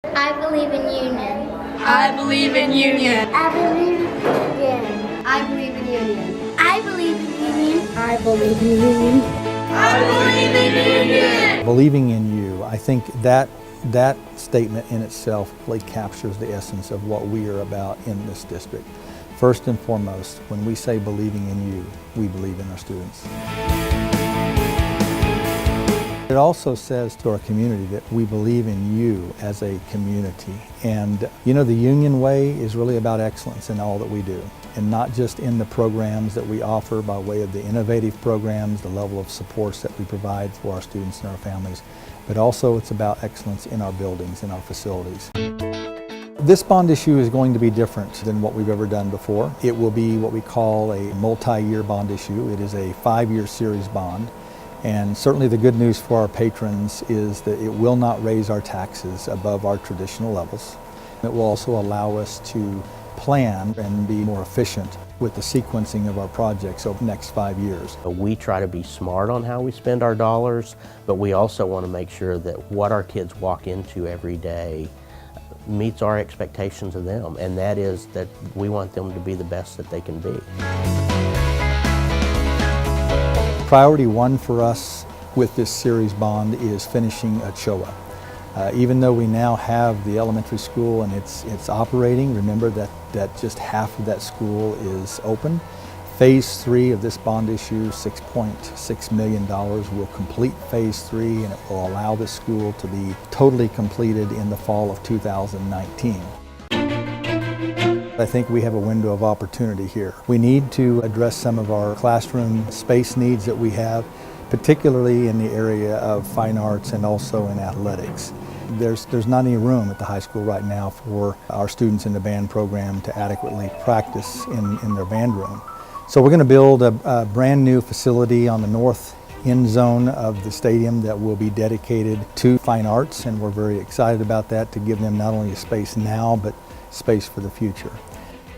I believe in union. I believe in union. I believe in union. I believe in union. I believe in union. I believe in union. I believe in union. Believing in you, I think that statement in itself really captures the essence of what we are about in this district. First and foremost, when we say believing in you, we believe in our students. It also says to our community that we believe in you as a community. And you know, the Union Way is really about excellence in all that we do. And not just in the programs that we offer by way of the innovative programs, the level of supports that we provide for our students and our families, but also it's about excellence in our buildings, in our facilities. This bond issue is going to be different than what we've ever done before. It will be what we call a multi-year bond issue. It is a 5-year series bond. And certainly the good news for our patrons is that it will not raise our taxes above our traditional levels. It will also allow us to plan and be more efficient with the sequencing of our projects over the next 5 years. We try to be smart on how we spend our dollars, but we also want to make sure that what our kids walk into every day meets our expectations of them, and that is that we want them to be the best that they can be. Priority one for us with this series bond is finishing Chilla. Even though we now have the elementary school and it's operating, remember that just half of that school is open. Phase 3 of this bond issue, $6.6 million, will complete phase 3, and it will allow the school to be totally completed in the fall of 2019. I think we have a window of opportunity here. We need to address some of our classroom space needs that we have, particularly in the area of fine arts and also in athletics. There's not any room at the high school right now for our students in the band program to adequately practice in their band room. So we're going to build a brand new facility on the north end zone of the stadium that will be dedicated to fine arts, and we're very excited about that, to give them not only a space now but space for the future.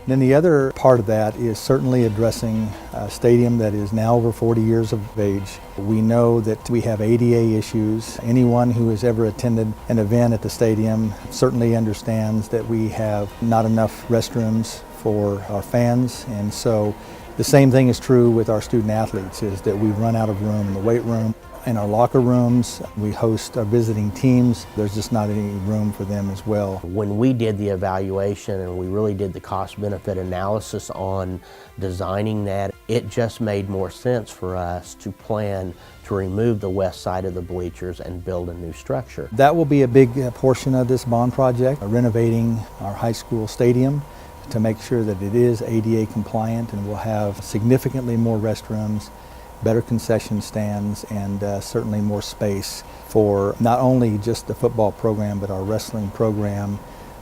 Then the other part of that is certainly addressing a stadium that is now over 40 years of age. We know that we have ADA issues. Anyone who has ever attended an event at the stadium certainly understands that we have not enough restrooms for our fans, and so the same thing is true with our student athletes, is that we've run out of room in the weight room. In our locker rooms, we host our visiting teams. There's just not any room for them as well. When we did the evaluation and we really did the cost-benefit analysis on designing that, it just made more sense for us to plan to remove the west side of the bleachers and build a new structure. That will be a big portion of this bond project, renovating our high school stadium to make sure that it is ADA compliant, and we'll have significantly more restrooms, better concession stands, and certainly more space for not only just the football program, but our wrestling program,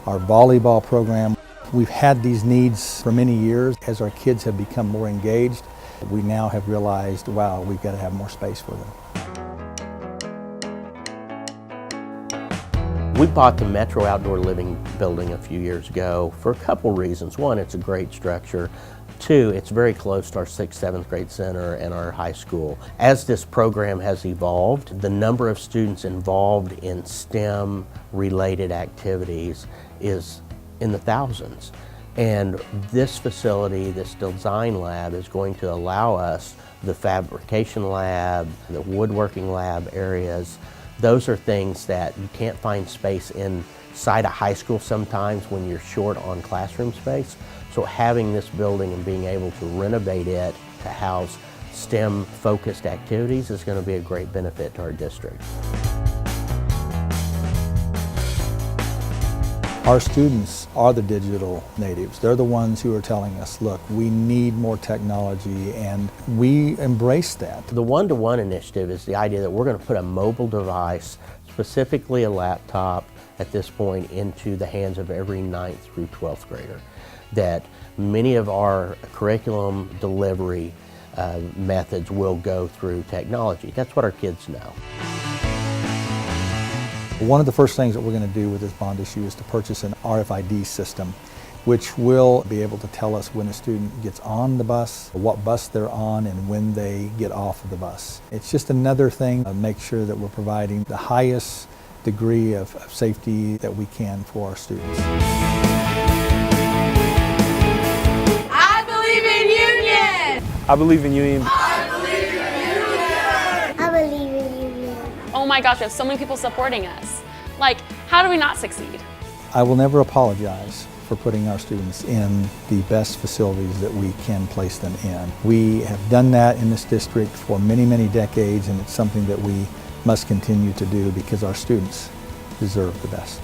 our volleyball program. We've had these needs for many years. As our kids have become more engaged, we now have realized, wow, we've got to have more space for them. We bought the Metro Outdoor Living building a few years ago for a couple reasons. One, it's a great structure. Two, it's very close to our 6th, 7th grade center and our high school. As this program has evolved, the number of students involved in STEM-related activities is in the thousands. And this facility, this design lab, is going to allow us the fabrication lab, the woodworking lab areas. Those are things that you can't find space inside a high school sometimes when you're short on classroom space. So having this building and being able to renovate it to house STEM-focused activities is going to be a great benefit to our district. Our students are the digital natives. They're the ones who are telling us, look, we need more technology, and we embrace that. The one-to-one initiative is the idea that we're going to put a mobile device, specifically a laptop at this point, into the hands of every 9th through 12th grader. That many of our curriculum delivery methods will go through technology. That's what our kids know. One of the first things that we're going to do with this bond issue is to purchase an RFID system, which will be able to tell us when a student gets on the bus, what bus they're on, and when they get off of the bus. It's just another thing to make sure that we're providing the highest degree of safety that we can for our students. I believe in union. I believe in union. I believe in union. Oh my gosh, we have so many people supporting us. Like, how do we not succeed? I will never apologize for putting our students in the best facilities that we can place them in. We have done that in this district for many, many decades, and it's something that we must continue to do because our students deserve the best.